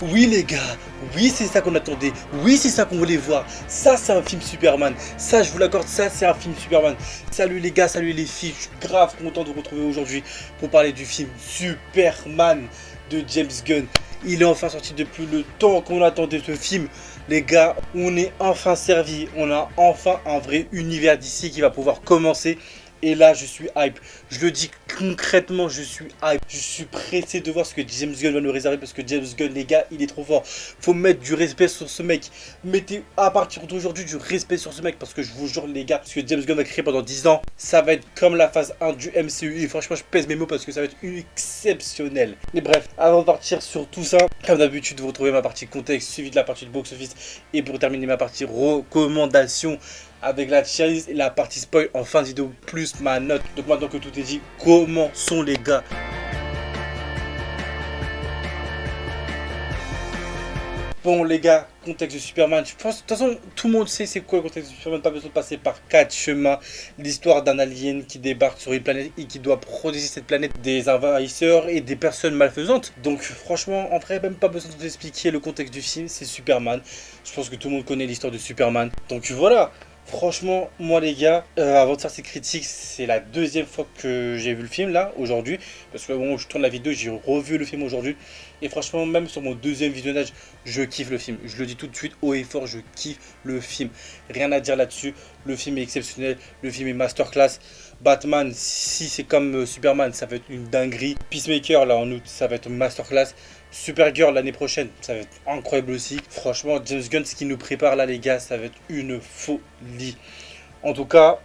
Oui les gars, oui c'est ça qu'on attendait, oui c'est ça qu'on voulait voir, ça c'est un film Superman, ça je vous l'accorde, ça c'est un film Superman. Salut les gars, salut les filles, je suis grave content de vous retrouver aujourd'hui pour parler du film Superman de James Gunn. Il est enfin sorti depuis le temps qu'on attendait ce film. Les gars, on est enfin servi, on a enfin un vrai univers d'ici qui va pouvoir commencer. Et là, je suis hype. Je le dis concrètement, je suis hype. Je suis pressé de voir ce que James Gunn va nous réserver parce que James Gunn, les gars, il est trop fort. Faut mettre du respect sur ce mec. Mettez à partir d'aujourd'hui du respect sur ce mec parce que je vous jure, les gars, ce que James Gunn a créé pendant 10 ans, ça va être comme la phase 1 du MCU. Et franchement, je pèse mes mots parce que ça va être exceptionnel. Mais bref, avant de partir sur tout ça, comme d'habitude, vous retrouvez ma partie contexte suivie de la partie de box-office. Et pour terminer ma partie recommandation, avec la tier list et la partie spoil en fin de vidéo plus ma note. Donc maintenant que tout est dit, commençons les gars. Bon les gars, contexte de Superman, je pense de toute façon tout le monde sait c'est quoi le contexte de Superman, pas besoin de passer par 4 chemins. L'histoire d'un alien qui débarque sur une planète et qui doit protéger cette planète des envahisseurs et des personnes malfaisantes. Donc franchement en vrai même pas besoin de vous expliquer le contexte du film, c'est Superman. Je pense que tout le monde connaît l'histoire de Superman. Donc voilà. Franchement, moi les gars, avant de faire ces critiques, c'est la deuxième fois que j'ai vu le film là, aujourd'hui. Parce que au moment où je tourne la vidéo, j'ai revu le film aujourd'hui. Et franchement, même sur mon deuxième visionnage, je kiffe le film. Je le dis tout de suite, haut et fort, je kiffe le film. Rien à dire là-dessus, le film est exceptionnel, le film est masterclass. Batman, si c'est comme Superman, ça va être une dinguerie. Peacemaker, là en août, ça va être une masterclass. Supergirl l'année prochaine, ça va être incroyable aussi. Franchement, James Gunn, ce qu'il nous prépare là, les gars, ça va être une folie. En tout cas,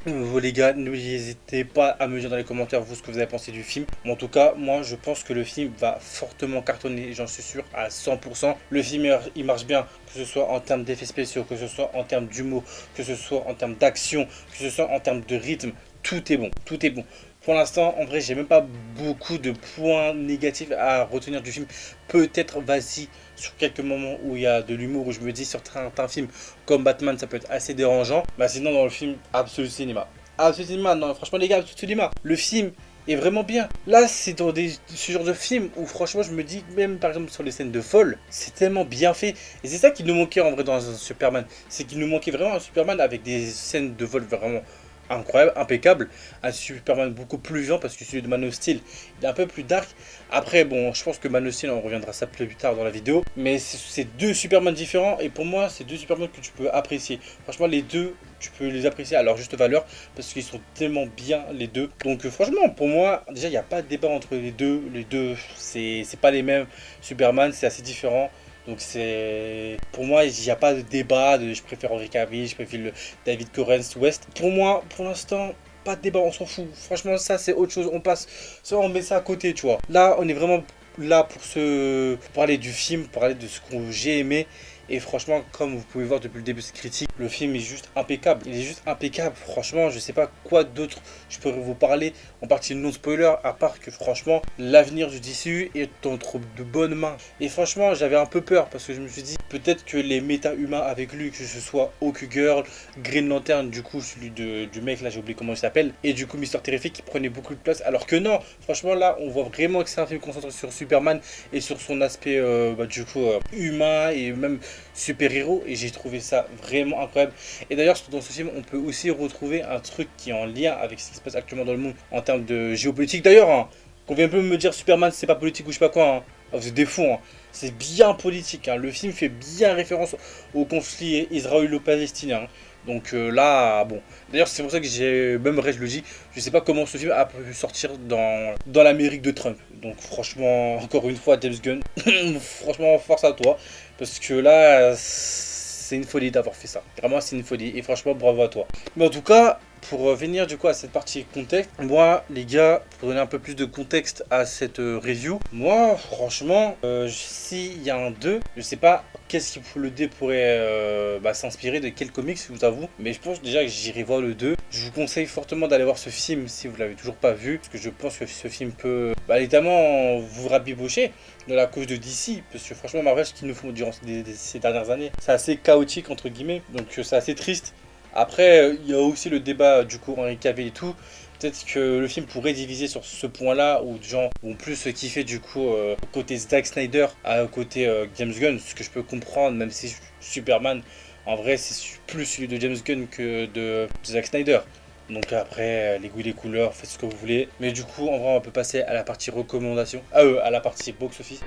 vous les gars, n'hésitez pas à me dire dans les commentaires vous ce que vous avez pensé du film. Mais en tout cas, moi je pense que le film va fortement cartonner, j'en suis sûr à 100%. Le film il marche bien, que ce soit en termes d'effets spéciaux, que ce soit en termes d'humour, que ce soit en termes d'action, que ce soit en termes de rythme. Tout est bon, tout est bon. Pour l'instant, en vrai, j'ai même pas beaucoup de points négatifs à retenir du film. Peut-être, vas-y, sur quelques moments où il y a de l'humour, où je me dis sur certains films comme Batman, ça peut être assez dérangeant. Bah sinon, dans le film, Absolu Cinéma. Absolu Cinéma, non, franchement, les gars, Absolu Cinéma. Le film est vraiment bien. Là, c'est dans ce genre de film où, franchement, je me dis, même par exemple sur les scènes de folle, c'est tellement bien fait. Et c'est ça qui nous manquait en vrai dans un Superman. C'est qu'il nous manquait vraiment un Superman avec des scènes de vol vraiment incroyable, impeccable, un Superman beaucoup plus vivant parce que celui de Man of Steel il est un peu plus dark. Après bon, je pense que Man of Steel on reviendra ça plus tard dans la vidéo, mais c'est deux Superman différents et pour moi c'est deux Superman que tu peux apprécier. Franchement les deux tu peux les apprécier à leur juste valeur parce qu'ils sont tellement bien les deux. Donc franchement pour moi déjà il n'y a pas de débat entre les deux c'est pas les mêmes Superman, c'est assez différent. Donc c'est pour moi il n'y a pas de débat de je préfère Henry Cavill, je préfère le David Corens West. Pour moi pour l'instant pas de débat, on s'en fout. Franchement ça c'est autre chose, on passe ça, on met ça à côté tu vois. Là on est vraiment là pour parler du film, pour parler de ce que j'ai aimé. Et franchement, comme vous pouvez voir depuis le début de cette critique, le film est juste impeccable. Il est juste impeccable. Franchement, je sais pas quoi d'autre je pourrais vous parler en partie non spoiler, à part que franchement, l'avenir du DCU est entre de bonnes mains. Et franchement, j'avais un peu peur parce que je me suis dit peut-être que les méta-humains avec lui, que ce soit Hawk Girl, Green Lantern, du coup celui du mec là, j'ai oublié comment il s'appelle, et du coup Mister Terrific qui prenait beaucoup de place. Alors que non, franchement là, on voit vraiment que c'est un film concentré sur Superman et sur son aspect humain et même super-héros, et j'ai trouvé ça vraiment incroyable. Et d'ailleurs dans ce film on peut aussi retrouver un truc qui est en lien avec ce qui se passe actuellement dans le monde en termes de géopolitique. D'ailleurs hein, qu'on vient un peu me dire Superman c'est pas politique ou je sais pas quoi hein. Vous êtes des fous hein. C'est bien politique hein. Le film fait bien référence au conflit israélo-palestinien hein. Donc là, bon. D'ailleurs, c'est pour ça que j'ai, même vrai, je le dis, je sais pas comment ce film a pu sortir dans l'Amérique de Trump. Donc franchement, encore une fois, James Gunn, franchement, force à toi. Parce que là, c'est une folie d'avoir fait ça. Vraiment, c'est une folie. Et franchement, bravo à toi. Mais en tout cas, pour revenir du coup à cette partie contexte, moi les gars, pour donner un peu plus de contexte à cette review, moi franchement, s'il y a un 2, je sais pas qu'est-ce qui le 2 pourrait s'inspirer de quel comics, je vous avoue, mais je pense déjà que j'irai voir le 2. Je vous conseille fortement d'aller voir ce film si vous l'avez toujours pas vu, parce que je pense que ce film peut évidemment vous rabibocher de la cause de DC, parce que franchement Marvel, ce qu'ils nous font durant ces dernières années, c'est assez chaotique entre guillemets, donc c'est assez triste. Après, il y a aussi le débat du coup Henry Cavill et tout. Peut-être que le film pourrait diviser sur ce point-là, où des gens vont plus kiffer du coup côté Zack Snyder à côté James Gunn, ce que je peux comprendre, même si Superman, en vrai, c'est plus celui de James Gunn que de Zack Snyder. Donc après, les goûts et les couleurs, faites ce que vous voulez. Mais du coup, en vrai, on peut passer à la partie recommandation, à la partie box-office.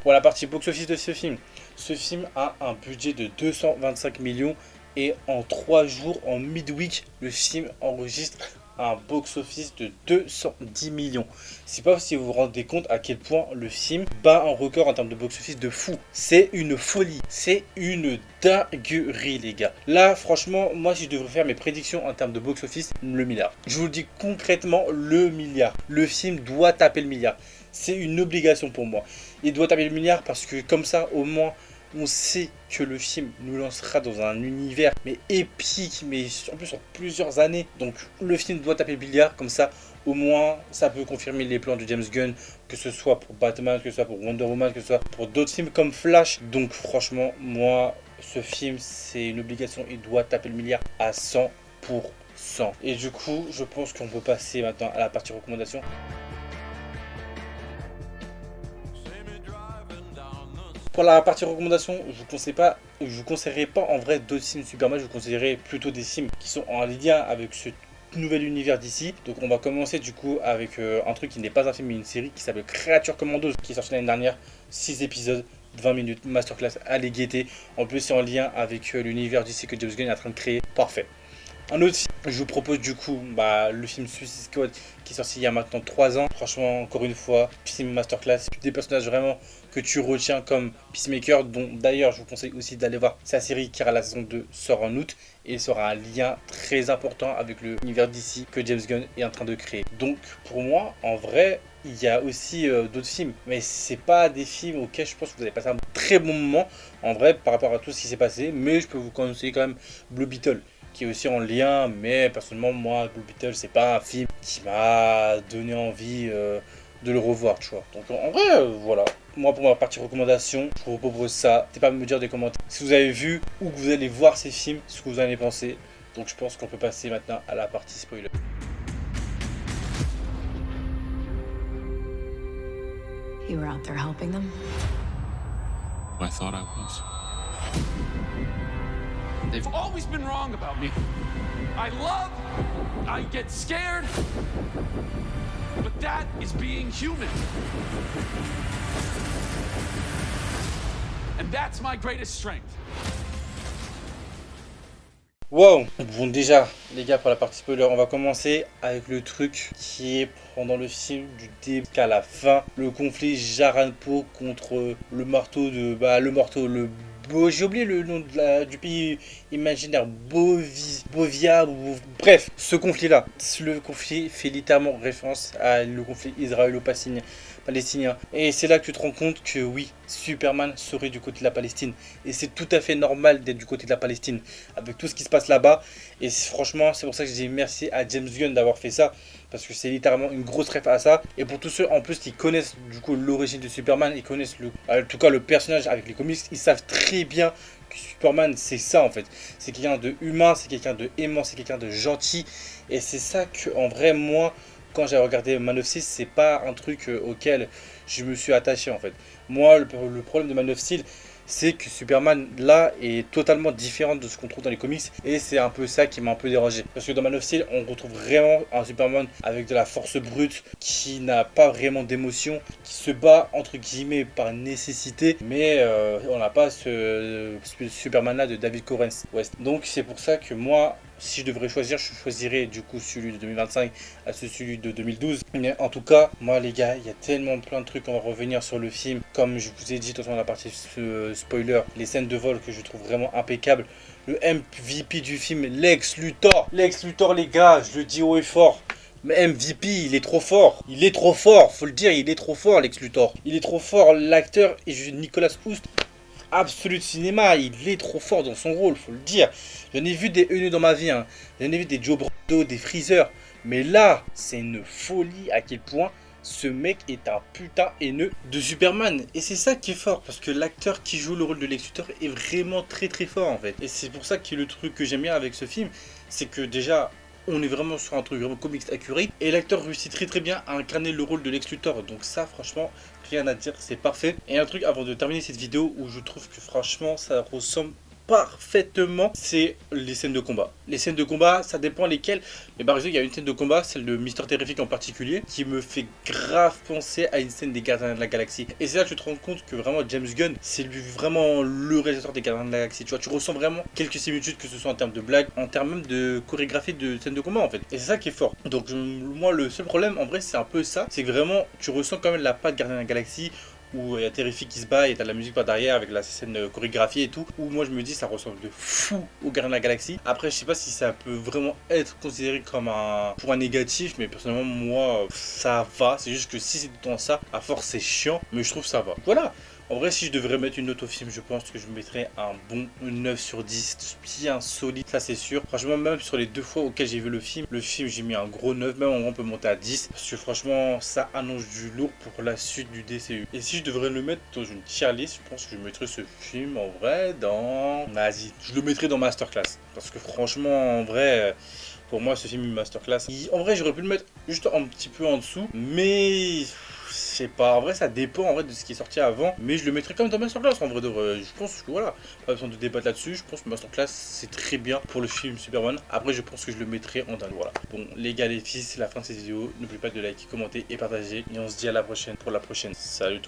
Pour la partie box-office de ce film a un budget de 225 millions et en 3 jours, en midweek, le film enregistre un box-office de 210 millions. C'est pas si vous vous rendez compte à quel point le film bat un record en termes de box-office de fou. C'est une folie, c'est une dinguerie les gars. Là franchement, moi si je devrais faire mes prédictions en termes de box-office, le milliard. Je vous le dis concrètement, le milliard. Le film doit taper le milliard. C'est une obligation pour moi. Il doit taper le milliard parce que comme ça au moins on sait que le film nous lancera dans un univers mais épique, mais en plus en plusieurs années. Donc le film doit taper le milliard, comme ça au moins ça peut confirmer les plans de James Gunn, que ce soit pour Batman, que ce soit pour Wonder Woman, que ce soit pour d'autres films comme Flash. Donc franchement, moi ce film c'est une obligation, il doit taper le milliard à 100%. Et du coup je pense qu'on peut passer maintenant à la partie recommandation. Pour la partie recommandation, je vous conseillerais pas en vrai d'autres films Superman, je vous conseillerais plutôt des films qui sont en lien avec ce nouvel univers d'ici. Donc on va commencer du coup avec un truc qui n'est pas un film mais une série qui s'appelle Creature Commandos, qui est sorti l'année dernière, 6 épisodes, 20 minutes, masterclass, allez guetter. En plus c'est en lien avec l'univers d'ici que James Gunn est en train de créer, parfait. Un autre film, je vous propose du coup le film Suicide Squad qui est sorti il y a maintenant 3 ans. Franchement, encore une fois, film masterclass. Des personnages vraiment que tu retiens comme Peacemaker, dont d'ailleurs je vous conseille aussi d'aller voir sa série car la saison 2 sort en août et sera un lien très important avec l'univers d'ici que James Gunn est en train de créer. Donc pour moi, en vrai, il y a aussi d'autres films, mais c'est pas des films auxquels je pense que vous allez passer un très bon moment en vrai par rapport à tout ce qui s'est passé, mais je peux vous conseiller quand même Blue Beetle, qui est aussi en lien, mais personnellement moi Blue Beetle c'est pas un film qui m'a donné envie de le revoir, tu vois. Donc en vrai voilà, moi pour ma partie recommandation, je vous propose ça. N'hésitez pas à me dire des commentaires si vous avez vu ou que vous allez voir ces films, ce que vous en avez pensé. Donc je pense qu'on peut passer maintenant à la partie spoiler. You were out there helping them? I thought I was. They've always been wrong about me. I get scared, but that is being human. And that's my greatest strength. Wow. Bon déjà les gars, pour la partie spoiler, on va commencer avec le truc qui est pendant le film du début à la fin, le conflit Jaran-Poe contre le marteau de j'ai oublié le nom du pays imaginaire, Bovia, bref, ce conflit-là. Le conflit fait littéralement référence à le conflit israélo-palestinien. Et c'est là que tu te rends compte que oui, Superman serait du côté de la Palestine. Et c'est tout à fait normal d'être du côté de la Palestine, avec tout ce qui se passe là-bas. Et franchement, c'est pour ça que je dis merci à James Gunn d'avoir fait ça, parce que c'est littéralement une grosse ref à ça. Et pour tous ceux en plus qui connaissent du coup l'origine de Superman, ils connaissent en tout cas le personnage avec les comics, ils savent très bien que Superman c'est ça en fait. C'est quelqu'un de humain, c'est quelqu'un de aimant, c'est quelqu'un de gentil. Et c'est ça que en vrai moi, quand j'ai regardé Man of Steel, c'est pas un truc auquel je me suis attaché en fait. Moi le problème de Man of Steel, c'est que Superman là est totalement différent de ce qu'on trouve dans les comics, et c'est un peu ça qui m'a un peu dérangé, parce que dans Man of Steel on retrouve vraiment un Superman avec de la force brute, qui n'a pas vraiment d'émotion, qui se bat entre guillemets par nécessité, mais on n'a pas ce Superman là de David Corenswet. Donc c'est pour ça que moi, si je devrais choisir, je choisirais du coup celui de 2025 à celui de 2012. Mais en tout cas, moi les gars, il y a tellement plein de trucs, on va revenir sur le film. Comme je vous ai dit, de toute façon, la partie spoiler, les scènes de vol que je trouve vraiment impeccables. Le MVP du film, Lex Luthor. Lex Luthor les gars, je le dis haut et fort. Mais MVP, il est trop fort. Il est trop fort, faut le dire, il est trop fort Lex Luthor. Il est trop fort, l'acteur Nicolas Hoult. Absolu cinéma, il est trop fort dans son rôle, faut le dire. J'en ai vu des haineux dans ma vie, hein. J'en ai vu des Joe Brando, des Freezer. Mais là, c'est une folie à quel point ce mec est un putain haineux de Superman. Et c'est ça qui est fort, parce que l'acteur qui joue le rôle de Lex Luthor est vraiment très très fort en fait. Et c'est pour ça que le truc que j'aime bien avec ce film, c'est que déjà, on est vraiment sur un truc vraiment comics accurate. Et l'acteur réussit très très bien à incarner le rôle de Lex Luthor. Donc ça, franchement, rien à dire, c'est parfait. Et un truc avant de terminer cette vidéo où je trouve que franchement, ça ressemble parfaitement, c'est les scènes de combat. Les scènes de combat, ça dépend lesquelles. Mais par exemple, il y a une scène de combat, celle de Mister Terrific en particulier, qui me fait grave penser à une scène des Gardiens de la Galaxie. Et c'est là que tu te rends compte que vraiment James Gunn, c'est lui vraiment le réalisateur des Gardiens de la Galaxie. Tu vois, tu ressens vraiment quelques similitudes, que ce soit en termes de blagues, en termes même de chorégraphie de scènes de combat en fait. Et c'est ça qui est fort. Donc moi, le seul problème en vrai, c'est un peu ça, c'est que vraiment, tu ressens quand même la patte Gardiens de la Galaxie, où il y a Terrific qui se bat et t'as de la musique par derrière avec la scène chorégraphiée et tout, où moi je me dis ça ressemble de fou au Gardien de la Galaxie. Après je sais pas si ça peut vraiment être considéré comme un point négatif, mais personnellement moi ça va, c'est juste que si c'est tout le temps ça, à force c'est chiant, mais je trouve ça va. Voilà. En vrai, si je devrais mettre une note au film, je pense que je mettrais un bon 9 sur 10, bien solide, ça c'est sûr. Franchement, même sur les 2 fois auxquelles j'ai vu le film j'ai mis un gros 9, même en vrai on peut monter à 10, parce que franchement, ça annonce du lourd pour la suite du DCU. Et si je devrais le mettre dans une tier list, je pense que je mettrais ce film en vrai dans... Vas-y, je le mettrais dans Masterclass, parce que franchement, en vrai... Pour moi, ce film est une masterclass. En vrai, j'aurais pu le mettre juste un petit peu en dessous, mais... Je sais pas, en vrai ça dépend en vrai de ce qui est sorti avant, mais je le mettrais quand même dans Masterclass en vrai de vrai. Je pense que voilà, pas besoin de débattre là-dessus, je pense que Masterclass c'est très bien pour le film Superman. Après je pense que je le mettrai en dalle, voilà. Bon les gars les filles, c'est la fin de cette vidéo, n'oubliez pas de liker, commenter et partager, et on se dit à la prochaine pour la prochaine. Salut tout le monde.